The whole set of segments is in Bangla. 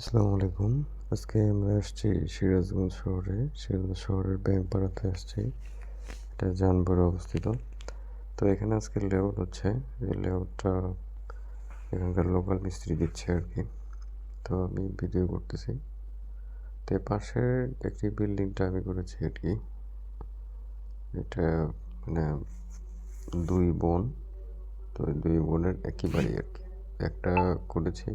আসসালামু আলাইকুম। আজকে আমরা আসছি সিরাজগঞ্জ শহরে। সিরাজগঞ্জ শহরের ব্যাংকপাড়াতে আসছি। এটা জানপুরে অবস্থিত। তো এখানে আজকে লেআউট হচ্ছে। এই লেআউটটা এখানকার লোকাল মিস্ত্রি দিচ্ছে আর কি। তো আমি ভিডিও করতেছি। তো এর পাশের একটি বিল্ডিংটা আমি করেছি আর কি। এটা মানে দুই বোন। তো দুই বোনের একই বাড়ি আর কি। একটা করেছি,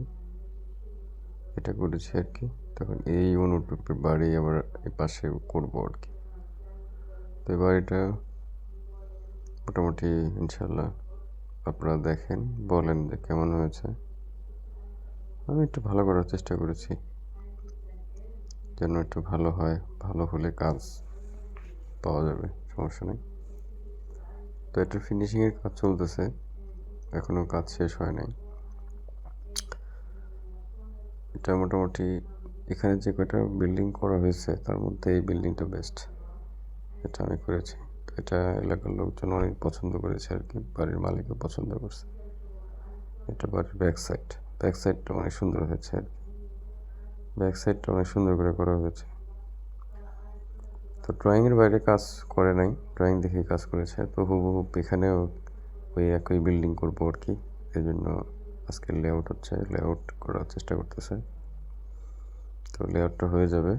এটা করেছি আর কি। তখন এই অনুটুপের বাড়ি আবার এই পাশে করবো আর কি। তো এই বাড়িটা মোটামুটি ইনশাল্লাহ আপনারা দেখেন, বলেন যে কেমন হয়েছে। আমি একটু ভালো করার চেষ্টা করেছি যেন একটু ভালো হয়, ভালো হলে কাজ পাওয়া যাবে, সমস্যা নেই। তো এটার ফিনিশিংয়ের কাজ চলতেছে, এখনও কাজ শেষ হয় নাই। এটা মোটামুটি এখানে যে কয়টা বিল্ডিং করা হয়েছে তার মধ্যে এই বিল্ডিংটা বেস্ট, এটা আমি করেছি। এটা এলাকার লোকজন অনেক পছন্দ করেছে আর কি, বাড়ির মালিকও পছন্দ করছে। এটা বাড়ির ব্যাক সাইডটা অনেক সুন্দর হয়েছে আর কি। ব্যাক সাইডটা অনেক সুন্দর করে করা হয়েছে। তো ড্রয়িংয়ের বাইরে কাজ করে নাই, ড্রয়িং দেখেই কাজ করেছে। তো হুবহু এখানেও ওই একই বিল্ডিং করবো আর কি। এই জন্য আজকে লেআউট হচ্ছে, লেআউট করার চেষ্টা করতেছে। তো লেআউটটা হয়ে যাবে।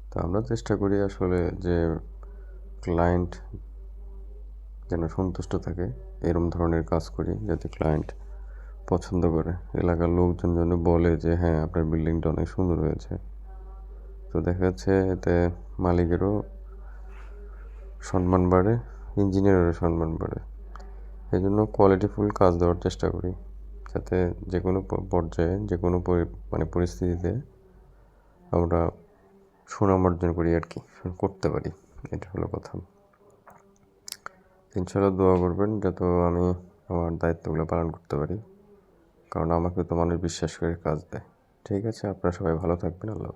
তো আমরা চেষ্টা করি আসলে যে ক্লায়েন্ট যেন সন্তুষ্ট থাকে, এরম ধরনের কাজ করি যাতে ক্লায়েন্ট পছন্দ করে, এলাকার লোকজন যেন বলে যে হ্যাঁ আপনার বিল্ডিংটা অনেক সুন্দর হয়েছে। তো দেখা যাচ্ছে এতে মালিকেরও সম্মান বাড়ে, ইঞ্জিনিয়ারেরও সম্মান বাড়ে। এই জন্য কোয়ালিটিফুল কাজ দেওয়ার চেষ্টা করি যাতে যে কোনো পর্যায়ে, যে কোনো পরিস্থিতিতে আমরা সুনাম অর্জন করি আর কি, করতে পারি। এটা হলো কথা। ইনশাআল্লাহ দোয়া করবেন যাতে আমি আমার দায়িত্বগুলো পালন করতে পারি, কারণ আমাকে তো মানুষ বিশ্বাস করে কাজ দেয়। ঠিক আছে, আপনারা সবাই ভালো থাকবেন। আল্লাহ।